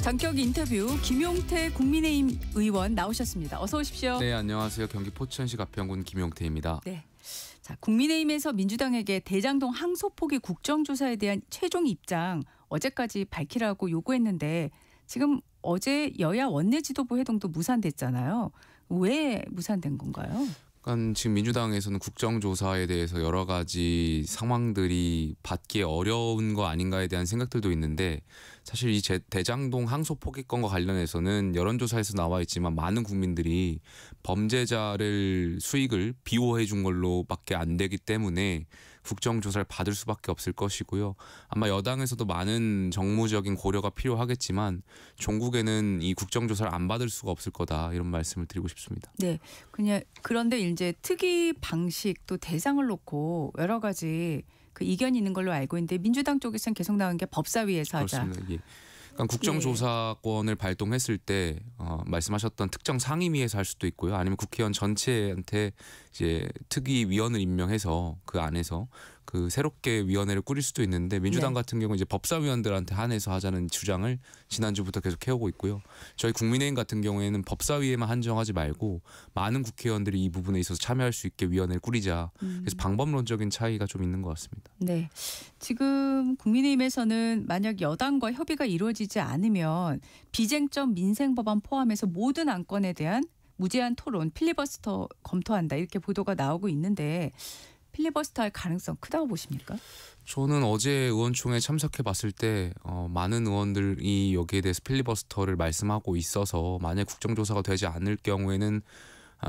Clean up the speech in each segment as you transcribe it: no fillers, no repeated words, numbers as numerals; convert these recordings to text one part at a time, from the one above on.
전격 인터뷰 김용태 국민의힘 의원 나오셨습니다. 어서 오십시오. 네, 안녕하세요. 경기 포천시 가평군 김용태입니다. 네. 자, 국민의힘에서 민주당에게 대장동 항소포기 국정조사에 대한 최종 입장 어제까지 밝히라고 요구했는데 지금 어제 여야 원내 지도부 회동도 무산됐잖아요. 왜 무산된 건가요? 그러니까 지금 민주당에서는 국정조사에 대해서 여러 가지 상황들이 받기 어려운 거 아닌가에 대한 생각들도 있는데 사실 이 대장동 항소 포기권과 관련해서는 여론조사에서 나와 있지만 많은 국민들이 범죄자를 수익을 비호해 준 걸로밖에 안 되기 때문에 국정조사를 받을 수밖에 없을 것이고요. 아마 여당에서도 많은 정무적인 고려가 필요하겠지만 종국에는 이 국정조사를 안 받을 수가 없을 거다 이런 말씀을 드리고 싶습니다. 네, 그런데 이제 특위 방식 또 대상을 놓고 여러 가지 그 이견이 있는 걸로 알고 있는데 민주당 쪽에서는 계속 나온 게 법사위에서 하자. 그렇습니다. 예. 그러니까 국정조사권을 발동했을 때 말씀하셨던 특정 상임위에서 할 수도 있고요. 아니면 국회의원 전체한테 이제 특위위원을 임명해서 그 안에서 그 새롭게 위원회를 꾸릴 수도 있는데 민주당 같은 경우는 이제 법사위원들한테 한해서 하자는 주장을 지난주부터 계속 해오고 있고요. 저희 국민의힘 같은 경우에는 법사위에만 한정하지 말고 많은 국회의원들이 이 부분에 있어서 참여할 수 있게 위원회를 꾸리자. 그래서 방법론적인 차이가 좀 있는 것 같습니다. 네, 지금 국민의힘에서는 만약 여당과 협의가 이루어지지 않으면 비쟁점 민생법안 포함해서 모든 안건에 대한 무제한 토론, 필리버스터 검토한다 이렇게 보도가 나오고 있는데 필리버스터 할 가능성 크다고 보십니까? 저는 어제 의원총회에 참석해 봤을 때 많은 의원들이 여기에 대해서 필리버스터를 말씀하고 있어서 만약 국정조사가 되지 않을 경우에는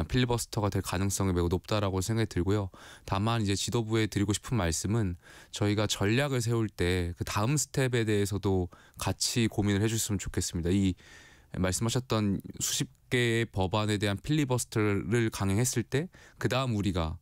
필리버스터가 될 가능성이 매우 높다라고 생각이 들고요. 다만 이제 지도부에 드리고 싶은 말씀은 저희가 전략을 세울 때 그 다음 스텝에 대해서도 같이 고민을 해주셨으면 좋겠습니다. 이 말씀하셨던 수십 개의 법안에 대한 필리버스터를 강행했을 때 그 다음 우리가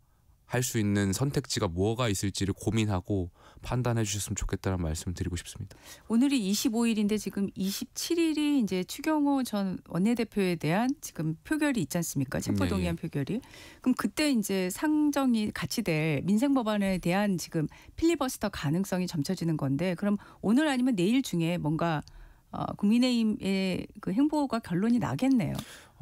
할 수 있는 선택지가 뭐가 있을지를 고민하고 판단해 주셨으면 좋겠다는 말씀을 드리고 싶습니다. 오늘이 25일인데 지금 27일이 이제 추경호 전 원내대표에 대한 지금 표결이 있지 않습니까? 체포동의안 표결이. 그럼 그때 이제 상정이 같이 될 민생법안에 대한 지금 필리버스터 가능성이 점쳐지는 건데 그럼 오늘 아니면 내일 중에 뭔가 국민의힘의 그 행보가 결론이 나겠네요.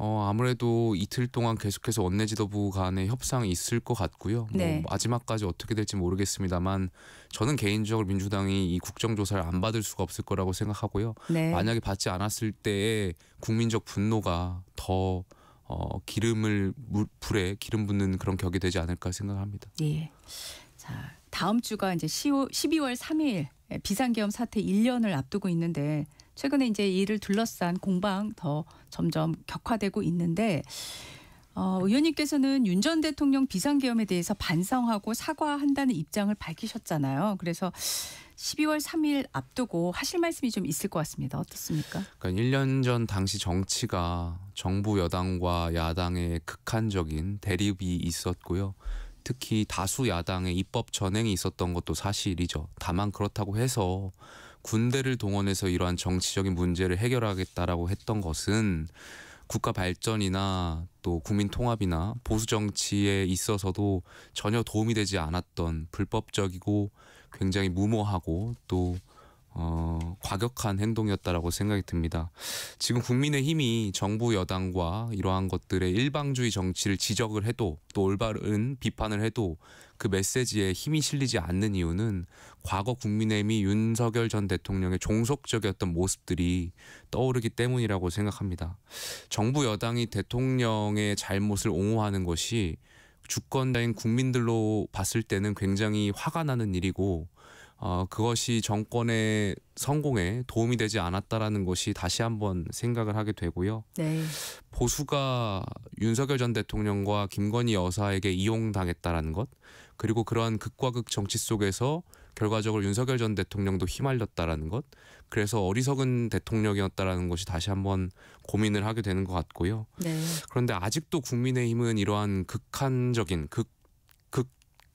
아무래도 이틀 동안 계속해서 원내 지도부 간의 협상이 있을 것 같고요. 네. 뭐 마지막까지 어떻게 될지 모르겠습니다만 저는 개인적으로 민주당이 이 국정조사를 안 받을 수가 없을 거라고 생각하고요. 네. 만약에 받지 않았을 때의 국민적 분노가 더 불에 기름 붓는 그런 격이 되지 않을까 생각합니다. 예. 자, 다음 주가 이제 12월 3일 비상계엄 사태 1년을 앞두고 있는데 최근에 이제 이를 둘러싼 공방 더 점점 격화되고 있는데 의원님께서는 윤 전 대통령 비상계엄에 대해서 반성하고 사과한다는 입장을 밝히셨잖아요. 그래서 12월 3일 앞두고 하실 말씀이 좀 있을 것 같습니다. 어떻습니까? 그러니까 1년 전 당시 정치가 정부 여당과 야당의 극한적인 대립이 있었고요. 특히 다수 야당의 입법 전행이 있었던 것도 사실이죠. 다만 그렇다고 해서 군대를 동원해서 이러한 정치적인 문제를 해결하겠다라고 했던 것은 국가 발전이나 또 국민 통합이나 보수 정치에 있어서도 전혀 도움이 되지 않았던 불법적이고 굉장히 무모하고 또 과격한 행동이었다라고 생각이 듭니다. 지금 국민의힘이 정부 여당과 이러한 것들의 일방주의 정치를 지적을 해도 또 올바른 비판을 해도 그 메시지에 힘이 실리지 않는 이유는 과거 국민의힘이 윤석열 전 대통령의 종속적이었던 모습들이 떠오르기 때문이라고 생각합니다. 정부 여당이 대통령의 잘못을 옹호하는 것이 주권자인 국민들로 봤을 때는 굉장히 화가 나는 일이고 그것이 정권의 성공에 도움이 되지 않았다라는 것이 다시 한번 생각을 하게 되고요. 네. 보수가 윤석열 전 대통령과 김건희 여사에게 이용당했다라는 것 그리고 그러한 극과 극 정치 속에서 결과적으로 윤석열 전 대통령도 휘말렸다라는 것 그래서 어리석은 대통령이었다라는 것이 다시 한번 고민을 하게 되는 것 같고요. 네. 그런데 아직도 국민의힘은 이러한 극한적인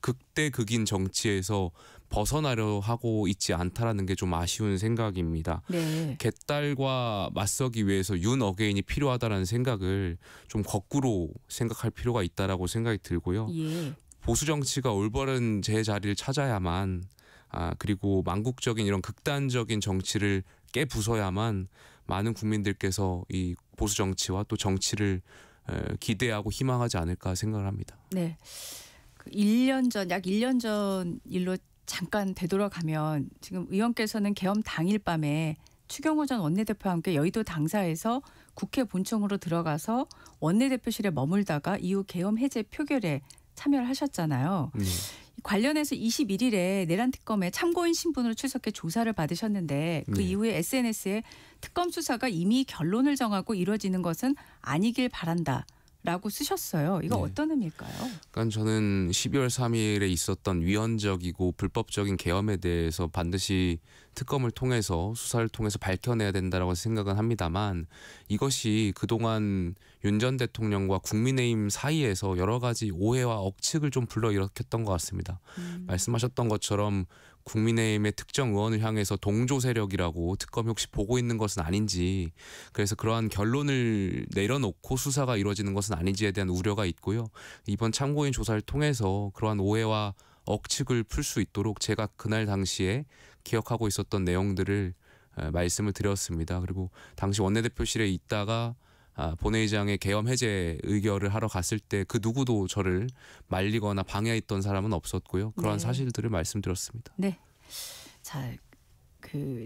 극대 극인 정치에서 벗어나려 하고 있지 않다라는 게 좀 아쉬운 생각입니다. 네. 개딸과 맞서기 위해서 윤 어게인이 필요하다라는 생각을 좀 거꾸로 생각할 필요가 있다라고 생각이 들고요. 예. 보수 정치가 올바른 제자리를 찾아야만 그리고 망국적인 이런 극단적인 정치를 깨부숴야만 많은 국민들께서 이 보수 정치와 또 정치를 기대하고 희망하지 않을까 생각을 합니다. 네. 그 1년 전, 약 1년 전 일로 잠깐 되돌아가면 지금 의원께서는 계엄 당일 밤에 추경호 전 원내대표와 함께 여의도 당사에서 국회 본청으로 들어가서 원내대표실에 머물다가 이후 계엄 해제 표결에 참여를 하셨잖아요. 관련해서 21일에 내란 특검에 참고인 신분으로 출석해 조사를 받으셨는데 그 이후에 SNS에 특검 수사가 이미 결론을 정하고 이루어지는 것은 아니길 바란다라고 쓰셨어요. 이거 어떤 의미일까요? 그러니까 저는 12월 3일에 있었던 위헌적이고 불법적인 계엄에 대해서 반드시 특검을 통해서 수사를 통해서 밝혀내야 된다라고 생각은 합니다만 이것이 그동안 윤 전 대통령과 국민의힘 사이에서 여러 가지 오해와 억측을 좀 불러일으켰던 것 같습니다. 말씀하셨던 것처럼 국민의힘의 특정 의원을 향해서 동조 세력이라고 특검이 혹시 보고 있는 것은 아닌지, 그래서 그러한 결론을 내려놓고 수사가 이루어지는 것은 아닌지에 대한 우려가 있고요. 이번 참고인 조사를 통해서 그러한 오해와 억측을 풀 수 있도록 제가 그날 당시에 기억하고 있었던 내용들을 말씀을 드렸습니다. 그리고 당시 원내대표실에 있다가 본회의장에 계엄 해제 의결을 하러 갔을 때 그 누구도 저를 말리거나 방해했던 사람은 없었고요. 그러한 사실들을 말씀드렸습니다. 네. 자,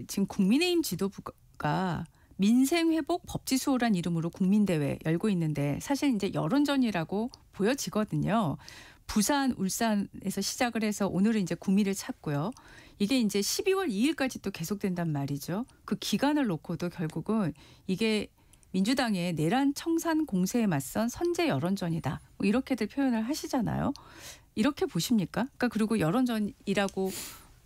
지금 국민의힘 지도부가 민생회복 법지수호란 이름으로 국민대회 열고 있는데 사실 이제 여론전이라고 보여지거든요. 부산, 울산에서 시작을 해서 오늘은 이제 구미를 찾고요. 이게 이제 12월 2일까지 또 계속된단 말이죠. 그 기간을 놓고도 결국은 이게 민주당의 내란 청산 공세에 맞선 선제 여론전이다. 뭐 이렇게들 표현을 하시잖아요. 이렇게 보십니까? 그러니까 그리고 여론전이라고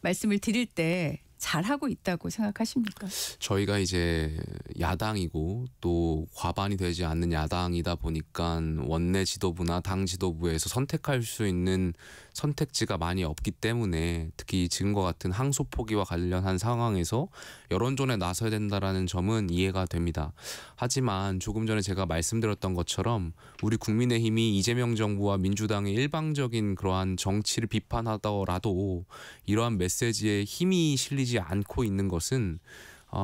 말씀을 드릴 때 잘하고 있다고 생각하십니까? 저희가 이제 야당이고 또 과반이 되지 않는 야당이다 보니까 원내 지도부나 당 지도부에서 선택할 수 있는 선택지가 많이 없기 때문에 특히 지금과 같은 항소 포기와 관련한 상황에서 여론전에 나서야 된다라는 점은 이해가 됩니다. 하지만 조금 전에 제가 말씀드렸던 것처럼 우리 국민의힘이 이재명 정부와 민주당의 일방적인 그러한 정치를 비판하더라도 이러한 메시지에 힘이 실리지 않고 있는 것은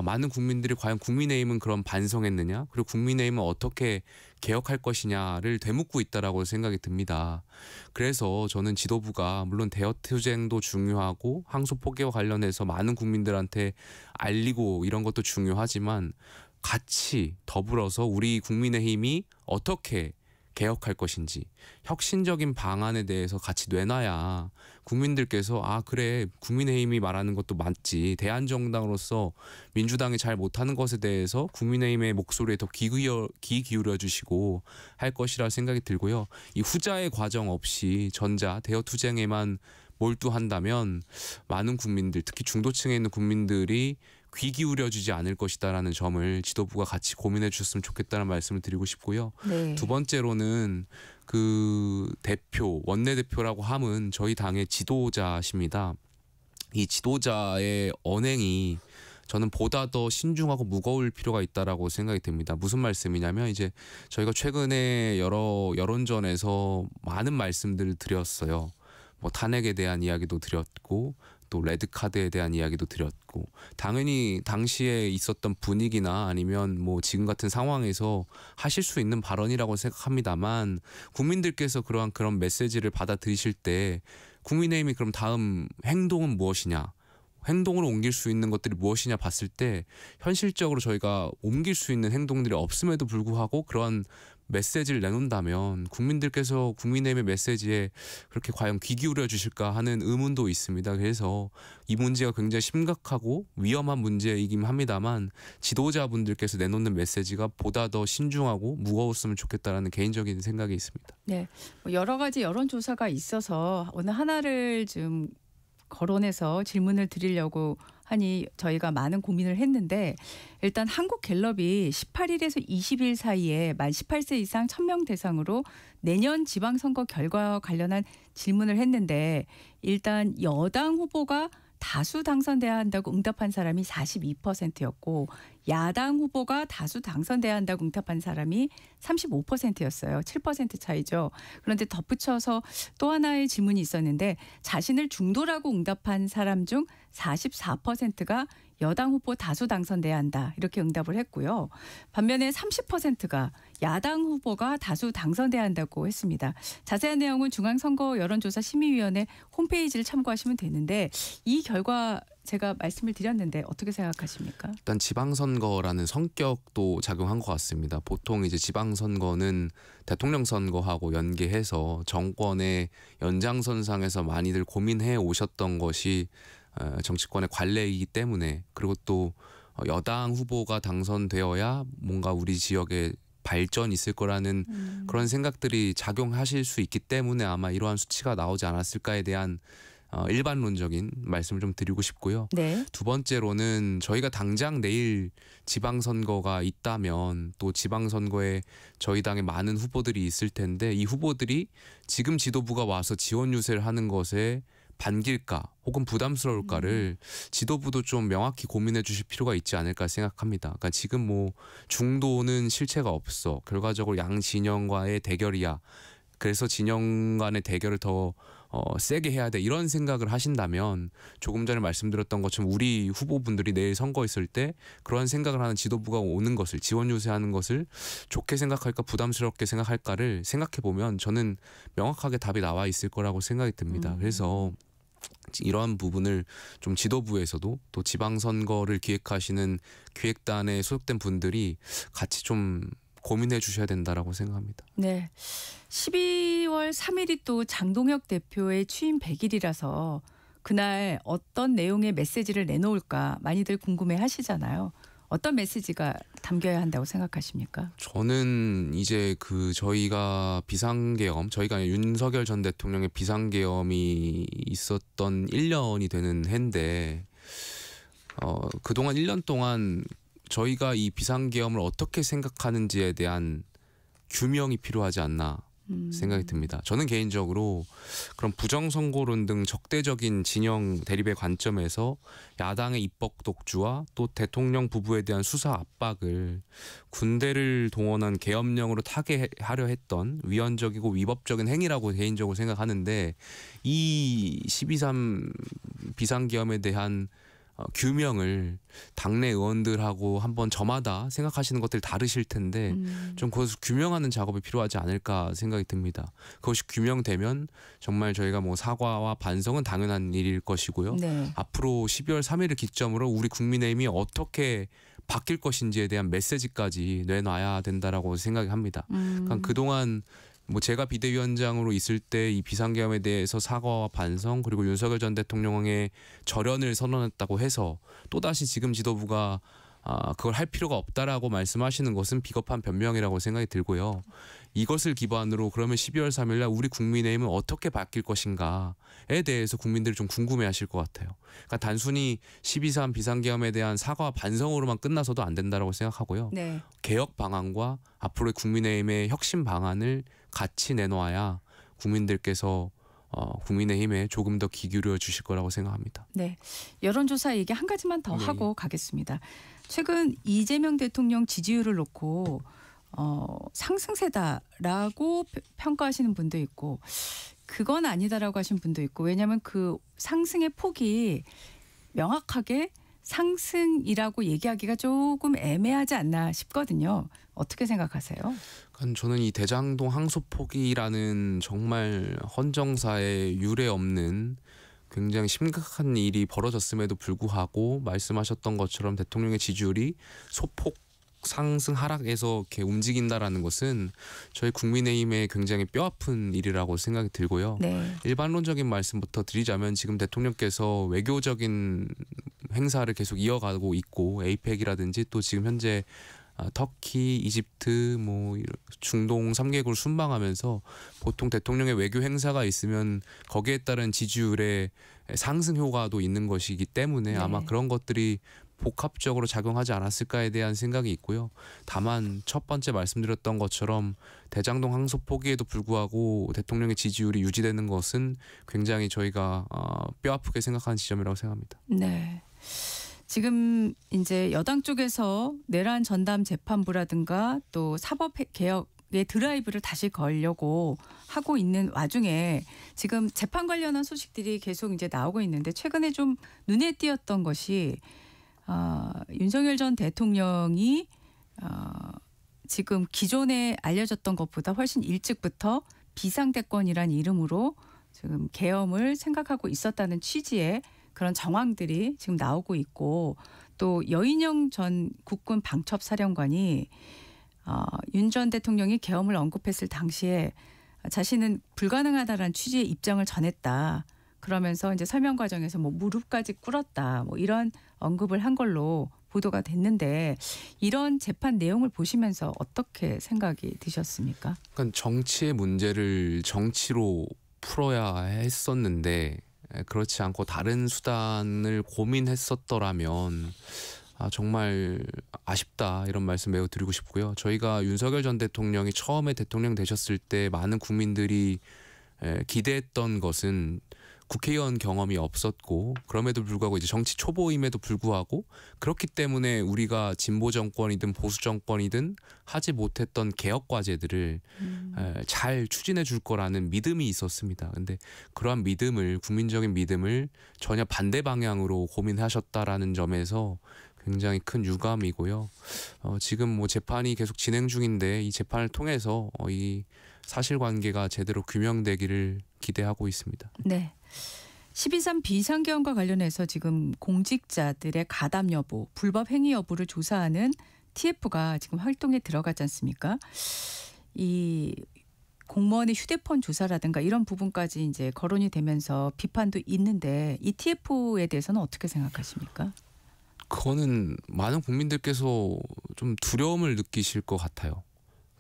많은 국민들이 과연 국민의힘은 그런 반성했느냐, 그리고 국민의힘은 어떻게 개혁할 것이냐를 되묻고 있다라고 생각이 듭니다. 그래서 저는 지도부가 물론 대여투쟁도 중요하고 항소 포기와 관련해서 많은 국민들한테 알리고 이런 것도 중요하지만 같이 더불어서 우리 국민의힘이 어떻게 개혁할 것인지 혁신적인 방안에 대해서 같이 내놔야 국민들께서 그래 국민의힘이 말하는 것도 맞지, 대한정당으로서 민주당이 잘 못하는 것에 대해서 국민의힘의 목소리에 더 귀 기울여 주시고 할 것이라 생각이 들고요. 이 후자의 과정 없이 전자 대여투쟁에만 몰두한다면 많은 국민들, 특히 중도층에 있는 국민들이 귀 기울여주지 않을 것이다라는 점을 지도부가 같이 고민해 주셨으면 좋겠다는 말씀을 드리고 싶고요. 네. 두 번째로는 그 대표, 원내대표라고 함은 저희 당의 지도자십니다. 이 지도자의 언행이 저는 보다 더 신중하고 무거울 필요가 있다라고 생각이 됩니다. 무슨 말씀이냐면 이제 저희가 최근에 여러 여론전에서 많은 말씀들을 드렸어요. 뭐 탄핵에 대한 이야기도 드렸고 또 레드카드에 대한 이야기도 드렸고 당연히 당시에 있었던 분위기나 아니면 뭐 지금 같은 상황에서 하실 수 있는 발언이라고 생각합니다만 국민들께서 그런 메시지를 받아들이실 때 국민의힘이 그럼 다음 행동은 무엇이냐, 행동으로 옮길 수 있는 것들이 무엇이냐 봤을 때 현실적으로 저희가 옮길 수 있는 행동들이 없음에도 불구하고 그러한 메시지를 내놓는다면 국민들께서 국민의힘의 메시지에 그렇게 과연 귀 기울여 주실까 하는 의문도 있습니다. 그래서 이 문제가 굉장히 심각하고 위험한 문제이긴 합니다만 지도자분들께서 내놓는 메시지가 보다 더 신중하고 무거웠으면 좋겠다라는 개인적인 생각이 있습니다. 네, 여러 가지 여론조사가 있어서 어느 하나를 좀 거론해서 질문을 드리려고 하니 저희가 많은 고민을 했는데 일단 한국갤럽이 18일에서 20일 사이에 만 18세 이상 1000명 대상으로 내년 지방선거 결과와 관련한 질문을 했는데 일단 여당 후보가 다수 당선돼야 한다고 응답한 사람이 42%였고 야당 후보가 다수 당선돼야 한다고 응답한 사람이 35%였어요. 7% 차이죠. 그런데 덧붙여서 또 하나의 질문이 있었는데 자신을 중도라고 응답한 사람 중 44%가 여당 후보 다수 당선돼야 한다. 이렇게 응답을 했고요. 반면에 30%가 야당 후보가 다수 당선돼야 한다고 했습니다. 자세한 내용은 중앙선거 여론조사 심의위원회 홈페이지를 참고하시면 되는데 이 결과 제가 말씀을 드렸는데 어떻게 생각하십니까? 일단 지방선거라는 성격도 작용한 것 같습니다. 보통 이제 지방선거는 대통령 선거하고 연계해서 정권의 연장선상에서 많이들 고민해 오셨던 것이 정치권의 관례이기 때문에, 그리고 또 여당 후보가 당선되어야 뭔가 우리 지역에 발전이 있을 거라는 그런 생각들이 작용하실 수 있기 때문에 아마 이러한 수치가 나오지 않았을까에 대한 일반론적인 말씀을 좀 드리고 싶고요. 네. 두 번째로는 저희가 당장 내일 지방선거가 있다면 또 지방선거에 저희 당에 많은 후보들이 있을 텐데 이 후보들이 지금 지도부가 와서 지원 유세를 하는 것에 반길까 혹은 부담스러울까를 지도부도 좀 명확히 고민해 주실 필요가 있지 않을까 생각합니다. 그러니까 지금 뭐 중도는 실체가 없어. 결과적으로 양 진영과의 대결이야. 그래서 진영 간의 대결을 더 세게 해야 돼. 이런 생각을 하신다면 조금 전에 말씀드렸던 것처럼 우리 후보분들이 내일 선거 있을 때 그런 생각을 하는 지도부가 오는 것을, 지원 유세하는 것을 좋게 생각할까 부담스럽게 생각할까를 생각해 보면 저는 명확하게 답이 나와 있을 거라고 생각이 듭니다. 그래서 이러한 부분을 좀 지도부에서도 또 지방선거를 기획하시는 기획단에 소속된 분들이 같이 좀 고민해 주셔야 된다라고 생각합니다. 네. 12월 3일이 또 장동혁 대표의 취임 100일이라서 그날 어떤 내용의 메시지를 내놓을까 많이들 궁금해 하시잖아요. 어떤 메시지가 담겨야 한다고 생각하십니까? 저는 이제 저희가 비상계엄, 저희가 아니라 윤석열 전 대통령의 비상계엄이 있었던 1년이 되는 해인데 그동안 1년 동안 저희가 이 비상계엄을 어떻게 생각하는지에 대한 규명이 필요하지 않나 생각이 듭니다. 저는 개인적으로 그런 부정선거론 등 적대적인 진영 대립의 관점에서 야당의 입법 독주와 또 대통령 부부에 대한 수사 압박을 군대를 동원한 계엄령으로 타개하려 했던 위헌적이고 위법적인 행위라고 개인적으로 생각하는데 이 12.3 비상계엄에 대한 규명을 당내 의원들하고 한번 저마다 생각하시는 것들 다르실 텐데 좀 그것을 규명하는 작업이 필요하지 않을까 생각이 듭니다. 그것이 규명되면 정말 저희가 뭐 사과와 반성은 당연한 일일 것이고요. 네. 앞으로 12월 3일을 기점으로 우리 국민의힘이 어떻게 바뀔 것인지에 대한 메시지까지 내놔야 된다라고 생각합니다. 그러니까 그동안 뭐 제가 비대위원장으로 있을 때 이 비상계엄에 대해서 사과와 반성, 그리고 윤석열 전 대통령의 절연을 선언했다고 해서 또다시 지금 지도부가 그걸 할 필요가 없다라고 말씀하시는 것은 비겁한 변명이라고 생각이 들고요. 이것을 기반으로 그러면 12월 3일 날 우리 국민의힘은 어떻게 바뀔 것인가에 대해서 국민들이 좀 궁금해하실 것 같아요. 그러니까 단순히 12.3 비상계엄에 대한 사과와 반성으로만 끝나서도 안 된다라고 생각하고요. 네. 개혁 방안과 앞으로의 국민의힘의 혁신 방안을 같이 내놓아야 국민들께서 국민의힘에 조금 더 귀 기울여 주실 거라고 생각합니다. 네. 여론조사 얘기 한 가지만 더 네. 하고 가겠습니다. 최근 이재명 대통령 지지율을 놓고 상승세다라고 평가하시는 분도 있고 그건 아니다라고 하신 분도 있고, 왜냐하면 그 상승의 폭이 명확하게 상승이라고 얘기하기가 조금 애매하지 않나 싶거든요. 어떻게 생각하세요? 저는 이 대장동 항소포기라는 정말 헌정사에 유례 없는 굉장히 심각한 일이 벌어졌음에도 불구하고 말씀하셨던 것처럼 대통령의 지지율이 소폭 상승 하락에서 이렇게 움직인다라는 것은 저희 국민의힘의 굉장히 뼈아픈 일이라고 생각이 들고요. 네. 일반론적인 말씀부터 드리자면 지금 대통령께서 외교적인 행사를 계속 이어가고 있고 에이펙이라든지 또 지금 현재 터키, 이집트, 뭐 중동 3개국을 순방하면서 보통 대통령의 외교 행사가 있으면 거기에 따른 지지율의 상승 효과도 있는 것이기 때문에 네. 아마 그런 것들이 복합적으로 작용하지 않았을까에 대한 생각이 있고요. 다만 첫 번째 말씀드렸던 것처럼 대장동 항소 포기에도 불구하고 대통령의 지지율이 유지되는 것은 굉장히 저희가 뼈아프게 생각하는 지점이라고 생각합니다. 네. 지금 이제 여당 쪽에서 내란 전담 재판부라든가 또 사법 개혁의 드라이브를 다시 걸려고 하고 있는 와중에 지금 재판 관련한 소식들이 계속 이제 나오고 있는데 최근에 좀 눈에 띄었던 것이 윤석열 전 대통령이 지금 기존에 알려졌던 것보다 훨씬 일찍부터 비상대권이란 이름으로 지금 계엄을 생각하고 있었다는 취지의 그런 정황들이 지금 나오고 있고, 또 여인영 전 국군 방첩사령관이 윤 전 대통령이 계엄을 언급했을 당시에 자신은 불가능하다라는 취지의 입장을 전했다. 그러면서 이제 설명 과정에서 뭐 무릎까지 꿇었다. 뭐 이런 언급을 한 걸로 보도가 됐는데, 이런 재판 내용을 보시면서 어떻게 생각이 드셨습니까? 그러니까 정치의 문제를 정치로 풀어야 했었는데 그렇지 않고 다른 수단을 고민했었더라면 정말 아쉽다, 이런 말씀 매우 드리고 싶고요. 저희가 윤석열 전 대통령이 처음에 대통령 되셨을 때 많은 국민들이 기대했던 것은 국회의원 경험이 없었고, 그럼에도 불구하고 이제 정치 초보임에도 불구하고 그렇기 때문에 우리가 진보 정권이든 보수 정권이든 하지 못했던 개혁 과제들을 잘 추진해 줄 거라는 믿음이 있었습니다. 근데 그러한 믿음을, 국민적인 믿음을 전혀 반대 방향으로 고민하셨다라는 점에서 굉장히 큰 유감이고요. 지금 뭐 재판이 계속 진행 중인데 이 재판을 통해서 이 사실관계가 제대로 규명되기를 기대하고 있습니다. 네. 12.3 비상계엄과 관련해서 지금 공직자들의 가담 여부, 불법 행위 여부를 조사하는 TF가 지금 활동에 들어가지 않습니까? 이 공무원의 휴대폰 조사라든가 이런 부분까지 이제 거론이 되면서 비판도 있는데, 이 TF에 대해서는 어떻게 생각하십니까? 그거는 많은 국민들께서 좀 두려움을 느끼실 것 같아요.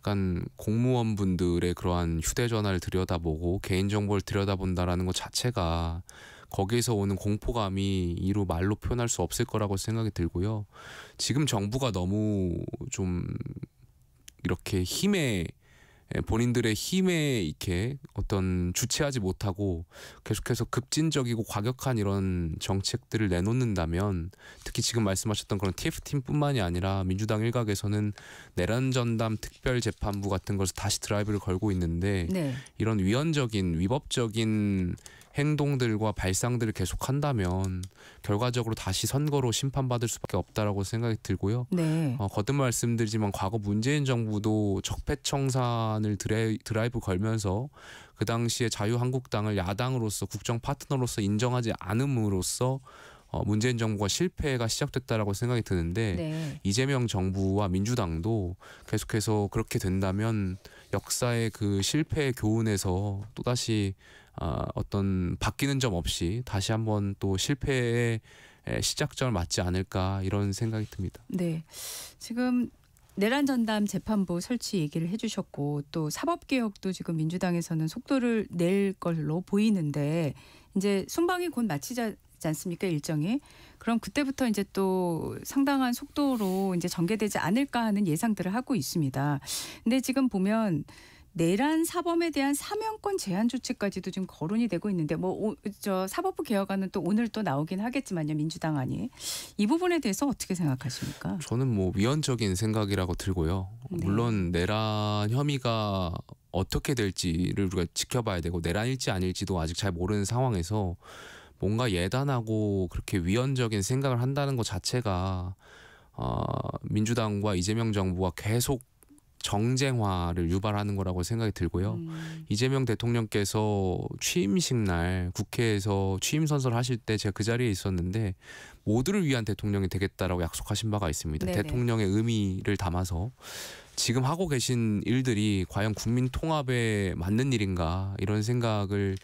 그러니까 공무원분들의 그러한 휴대전화를 들여다보고 개인정보를 들여다본다라는 것 자체가 거기에서 오는 공포감이 이루 말로 표현할 수 없을 거라고 생각이 들고요. 지금 정부가 너무 좀 이렇게 본인들의 힘에 이렇게 어떤 주체하지 못하고 계속해서 급진적이고 과격한 이런 정책들을 내놓는다면, 특히 지금 말씀하셨던 그런 TF팀뿐만이 아니라 민주당 일각에서는 내란 전담 특별재판부 같은 것을 다시 드라이브를 걸고 있는데, 네. 이런 위헌적인 위법적인 행동들과 발상들을 계속한다면 결과적으로 다시 선거로 심판받을 수밖에 없다라고 생각이 들고요. 네. 거듭 말씀드리지만 과거 문재인 정부도 적폐청산을 드라이브 걸면서 그 당시에 자유한국당을 야당으로서 국정 파트너로서 인정하지 않음으로써 문재인 정부가 실패가 시작됐다라고 생각이 드는데, 네. 이재명 정부와 민주당도 계속해서 그렇게 된다면 역사의 그 실패의 교훈에서 또다시 어떤 바뀌는 점 없이 다시 한번 또 실패의 시작점을 맞지 않을까, 이런 생각이 듭니다. 네. 지금 내란 전담 재판부 설치 얘기를 해주셨고, 또 사법개혁도 지금 민주당에서는 속도를 낼 걸로 보이는데, 이제 순방이 곧 마치지 않습니까, 일정이? 그럼 그때부터 이제 또 상당한 속도로 이제 전개되지 않을까 하는 예상들을 하고 있습니다. 근데 지금 보면 내란 사범에 대한 사면권 제한 조치까지도 지금 거론이 되고 있는데, 저 사법부 개혁안은 또 오늘 또 나오긴 하겠지만요, 민주당 안이. 이 부분에 대해서 어떻게 생각하십니까? 저는 뭐 위헌적인 생각이라고 들고요. 네. 물론 내란 혐의가 어떻게 될지를 우리가 지켜봐야 되고, 내란일지 아닐지도 아직 잘 모르는 상황에서 뭔가 예단하고 그렇게 위헌적인 생각을 한다는 것 자체가 민주당과 이재명 정부가 계속 정쟁화를 유발하는 거라고 생각이 들고요. 이재명 대통령께서 취임식 날 국회에서 취임 선서를 하실 때 제가 그 자리에 있었는데, 모두를 위한 대통령이 되겠다라고 약속하신 바가 있습니다. 네네. 대통령의 의미를 담아서 지금 하고 계신 일들이 과연 국민 통합에 맞는 일인가, 이런 생각을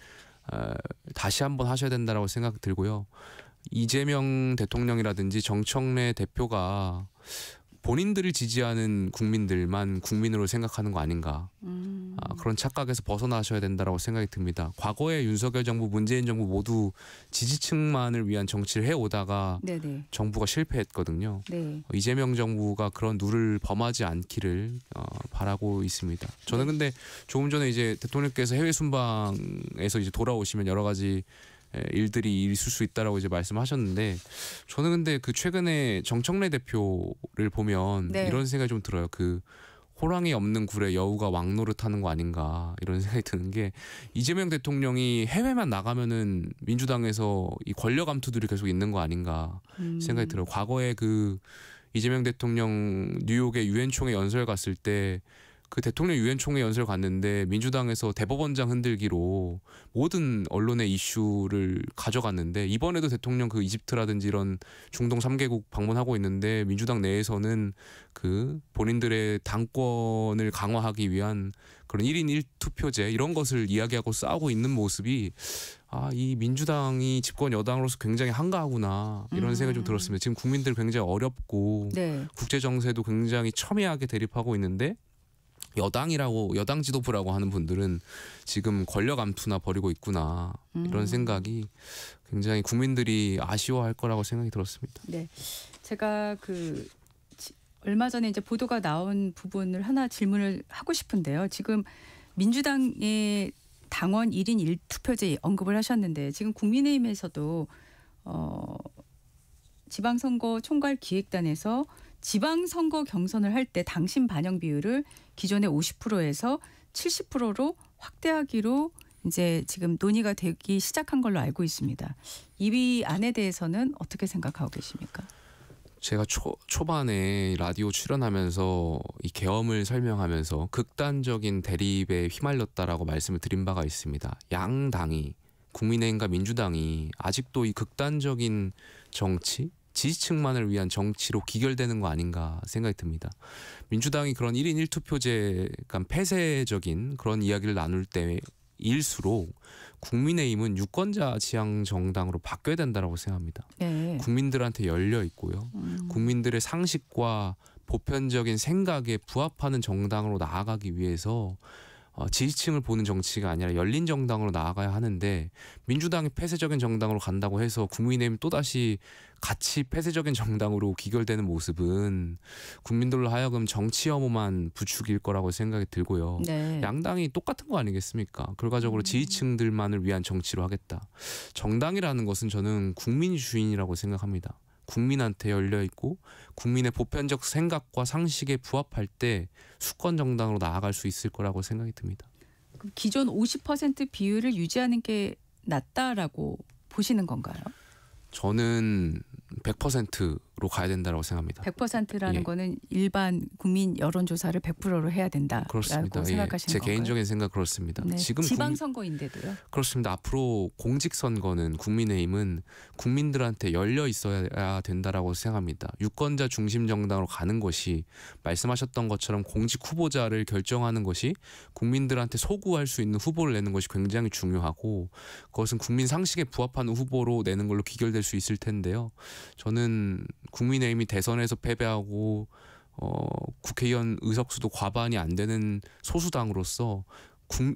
다시 한번 하셔야 된다라고 생각이 들고요. 이재명 대통령이라든지 정청래 대표가 본인들을 지지하는 국민들만 국민으로 생각하는 거 아닌가. 그런 착각에서 벗어나셔야 된다고 생각이 듭니다. 과거에 윤석열 정부, 문재인 정부 모두 지지층만을 위한 정치를 해오다가 네네. 정부가 실패했거든요. 네. 이재명 정부가 그런 누를 범하지 않기를 바라고 있습니다. 저는 근데 조금 전에 이제 대통령께서 해외 순방에서 이제 돌아오시면 여러 가지 일들이 있을 수 있다라고 이제 말씀하셨는데, 저는 근데 그 최근에 정청래 대표를 보면 네. 이런 생각이 좀 들어요. 그 호랑이 없는 굴에 여우가 왕노릇하는 거 아닌가 이런 생각이 드는 게 이재명 대통령이 해외만 나가면은 민주당에서 이 권력 암투들이 계속 있는 거 아닌가 생각이 들어요. 과거에 그 이재명 대통령 뉴욕에 유엔 총회 연설 갔을 때 그 대통령 유엔 총회 연설 갔는데 민주당에서 대법원장 흔들기로 모든 언론의 이슈를 가져갔는데 이번에도 대통령 그 이집트라든지 이런 중동 3개국 방문하고 있는데 민주당 내에서는 그 본인들의 당권을 강화하기 위한 그런 1인 1투표제 이런 것을 이야기하고 싸우고 있는 모습이 이 민주당이 집권 여당으로서 굉장히 한가하구나 이런 생각이 좀 들었습니다. 지금 국민들 굉장히 어렵고 네. 국제 정세도 굉장히 첨예하게 대립하고 있는데 여당 지도부라고 하는 분들은 지금 권력 암투나 벌이고 있구나 이런 생각이 굉장히 국민들이 아쉬워할 거라고 생각이 들었습니다. 네, 제가 얼마 전에 이제 보도가 나온 부분을 하나 질문을 하고 싶은데요. 지금 민주당의 당원 1인 1투표제 언급을 하셨는데 지금 국민의힘에서도 지방선거 총괄기획단에서 지방선거 경선을 할 때 당심 반영 비율을 기존의 50%에서 70%로 확대하기로 이제 지금 논의가 되기 시작한 걸로 알고 있습니다. 이 안에 대해서는 어떻게 생각하고 계십니까? 제가 초반에 라디오 출연하면서 이 계엄을 설명하면서 극단적인 대립에 휘말렸다라고 말씀을 드린 바가 있습니다. 양 당이 국민의힘과 민주당이 아직도 이 극단적인 정치, 지지층만을 위한 정치로 기결되는 거 아닌가 생각이 듭니다. 민주당이 그런 1인 1투표제 약간 폐쇄적인 그런 이야기를 나눌 때일수록 국민의힘은 유권자 지향 정당으로 바뀌어야 된다고 생각합니다. 네. 국민들한테 열려 있고요. 국민들의 상식과 보편적인 생각에 부합하는 정당으로 나아가기 위해서 지지층을 보는 정치가 아니라 열린 정당으로 나아가야 하는데 민주당이 폐쇄적인 정당으로 간다고 해서 국민의힘 또다시 같이 폐쇄적인 정당으로 기결되는 모습은 국민들로 하여금 정치 혐오만 부추길 거라고 생각이 들고요. 네. 양당이 똑같은 거 아니겠습니까? 결과적으로 지지층들만을 위한 정치로 하겠다. 정당이라는 것은 저는 국민이 주인이라고 생각합니다. 국민한테 열려 있고 국민의 보편적 생각과 상식에 부합할 때 수권 정당으로 나아갈 수 있을 거라고 생각이 듭니다. 그럼 기존 50% 비율을 유지하는 게 낫다라고 보시는 건가요? 저는 100%로 가야 된다고 생각합니다. 100%라는 예. 거는 일반 국민 여론조사를 100%로 해야 된다라고 그렇습니다. 생각하시는 제 건가요? 개인적인 생각 그렇습니다. 네. 지금 지방선거인데도요? 그렇습니다. 앞으로 공직선거는 국민의힘은 국민들한테 열려 있어야 된다라고 생각합니다. 유권자 중심 정당으로 가는 것이 말씀하셨던 것처럼 공직 후보자를 결정하는 것이 국민들한테 소구할 수 있는 후보를 내는 것이 굉장히 중요하고 그것은 국민 상식에 부합하는 후보로 내는 걸로 기결될 수 있을 텐데요. 저는 국민의힘이 대선에서 패배하고 국회의원 의석수도 과반이 안 되는 소수당으로서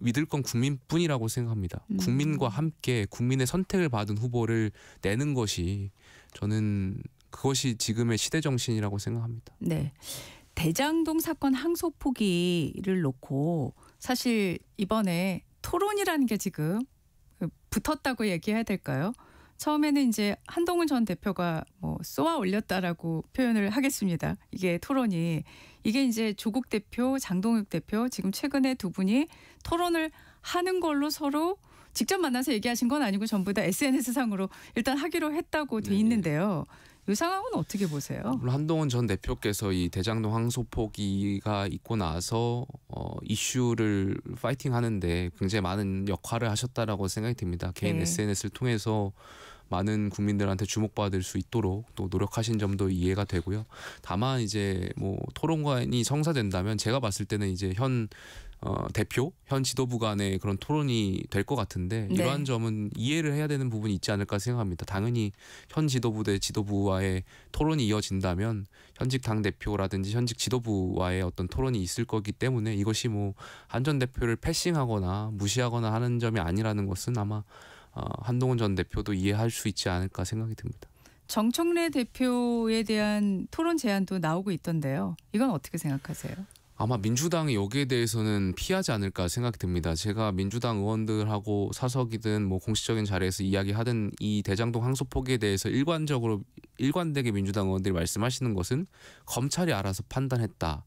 믿을 건 국민뿐이라고 생각합니다. 국민과 함께 국민의 선택을 받은 후보를 내는 것이 저는 그것이 지금의 시대 정신이라고 생각합니다. 네. 대장동 사건 항소 포기를 놓고 사실 이번에 토론이라는 게 지금 붙었다고 얘기해야 될까요? 처음에는 이제 한동훈 전 대표가 쏘아 올렸다라고 표현을 하겠습니다. 이게 토론이 이게 이제 조국 대표, 장동혁 대표 지금 최근에 두 분이 토론을 하는 걸로 서로 직접 만나서 얘기하신 건 아니고 전부 다 SNS상으로 일단 하기로 했다고 돼 있는데요. 이 상황은 어떻게 보세요? 물론 한동훈 전 대표께서 이 대장동 항소 포기가 있고 나서 이슈를 파이팅하는데 굉장히 많은 역할을 하셨다라고 생각이 듭니다. 개인 네. SNS를 통해서 많은 국민들한테 주목받을 수 있도록 또 노력하신 점도 이해가 되고요. 다만 이제 토론관이 성사된다면 제가 봤을 때는 이제 현 대표, 현 지도부 간의 그런 토론이 될 것 같은데 네. 이러한 점은 이해를 해야 되는 부분이 있지 않을까 생각합니다. 당연히 현 지도부 대 지도부와의 토론이 이어진다면 현직 당대표라든지 현직 지도부와의 어떤 토론이 있을 거기 때문에 이것이 한 전 대표를 패싱하거나 무시하거나 하는 점이 아니라는 것은 아마 한동훈 전 대표도 이해할 수 있지 않을까 생각이 듭니다. 정청래 대표에 대한 토론 제안도 나오고 있던데요. 이건 어떻게 생각하세요? 아마 민주당이 여기에 대해서는 피하지 않을까 생각이 듭니다. 제가 민주당 의원들하고 사석이든 공식적인 자리에서 이야기하든 이 대장동 항소 포기에 대해서 일관되게 민주당 의원들이 말씀하시는 것은 검찰이 알아서 판단했다.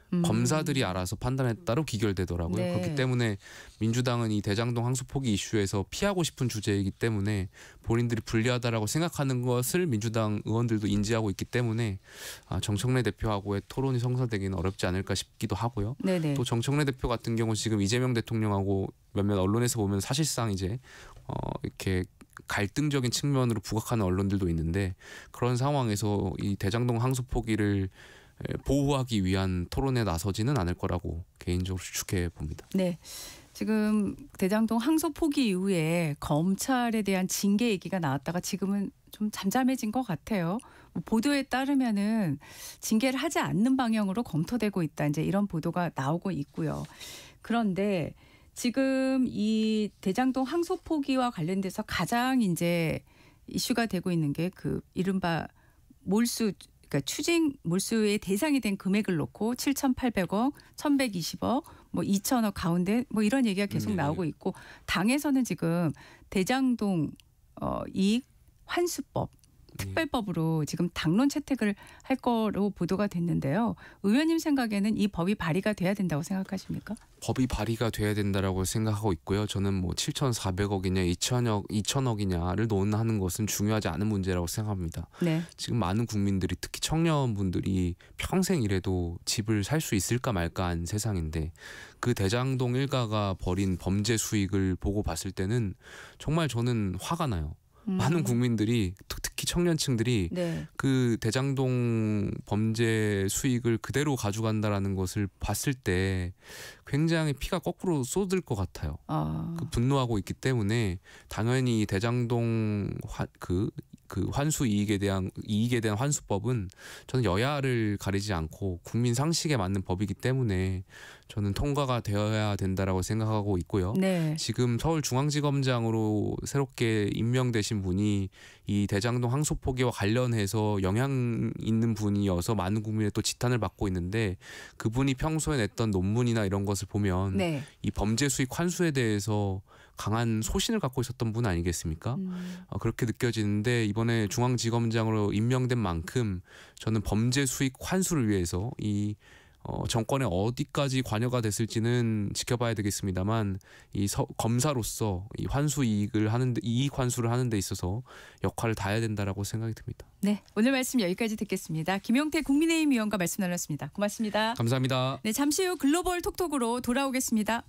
검사들이 알아서 판단에 따라 기결되더라고요. 네. 그렇기 때문에 민주당은 이 대장동 항소 포기 이슈에서 피하고 싶은 주제이기 때문에 본인들이 불리하다라고 생각하는 것을 민주당 의원들도 인지하고 있기 때문에 정청래 대표하고의 토론이 성사되기는 어렵지 않을까 싶기도 하고요. 네네. 또 정청래 대표 같은 경우 지금 이재명 대통령하고 몇몇 언론에서 보면 사실상 이제 이렇게 갈등적인 측면으로 부각하는 언론들도 있는데 그런 상황에서 이 대장동 항소 포기를 보호하기 위한 토론에 나서지는 않을 거라고 개인적으로 추측해 봅니다. 네. 지금 대장동 항소 포기 이후에 검찰에 대한 징계 얘기가 나왔다가 지금은 좀 잠잠해진 것 같아요. 보도에 따르면은 징계를 하지 않는 방향으로 검토되고 있다. 이제 이런 보도가 나오고 있고요. 그런데 지금 이 대장동 항소 포기와 관련돼서 가장 이제 이슈가 되고 있는 게 그 이른바 몰수, 그러니까 추징 몰수의 대상이 된 금액을 놓고 7,800억, 1,120억, 뭐 2,000억 가운데 뭐 이런 얘기가 계속 나오고 있고 당에서는 지금 대장동 이익 환수법 특별법으로 지금 당론 채택을 할 거로 보도가 됐는데요. 의원님 생각에는 이 법이 발의가 돼야 된다고 생각하십니까? 법이 발의가 돼야 된다라고 생각하고 있고요. 저는 뭐 7,400억이냐 2,000억이냐를 논하는 것은 중요하지 않은 문제라고 생각합니다. 네. 지금 많은 국민들이 특히 청년분들이 평생 일해도 집을 살 수 있을까 말까한 세상인데 그 대장동 일가가 벌인 범죄 수익을 보고 봤을 때는 정말 저는 화가 나요. 많은 국민들이 특히 청년층들이 네. 그 대장동 범죄 수익을 그대로 가져간다라는 것을 봤을 때 굉장히 피가 거꾸로 쏟을 것 같아요. 그 분노하고 있기 때문에 당연히 대장동 그 환수 이익에 대한 환수법은 저는 여야를 가리지 않고 국민 상식에 맞는 법이기 때문에 저는 통과가 되어야 된다라고 생각하고 있고요. 네. 지금 서울중앙지검장으로 새롭게 임명되신 분이 이 대장동 항소 포기와 관련해서 영향 있는 분이어서 많은 국민의 또 지탄을 받고 있는데 그분이 평소에 냈던 논문이나 이런 것을 보면 네. 이 범죄 수익 환수에 대해서 강한 소신을 갖고 있었던 분 아니겠습니까? 그렇게 느껴지는데 이번에 중앙지검장으로 임명된 만큼 저는 범죄 수익 환수를 위해서 이 정권에 어디까지 관여가 됐을지는 지켜봐야 되겠습니다만 이 검사로서 이 환수 이익을 하는데 이익 환수를 하는 데 있어서 역할을 다해야 된다라고 생각이 듭니다. 네, 오늘 말씀 여기까지 듣겠습니다. 김용태 국민의힘 의원과 말씀 나눴습니다. 고맙습니다. 감사합니다. 네, 잠시 후 글로벌 톡톡으로 돌아오겠습니다.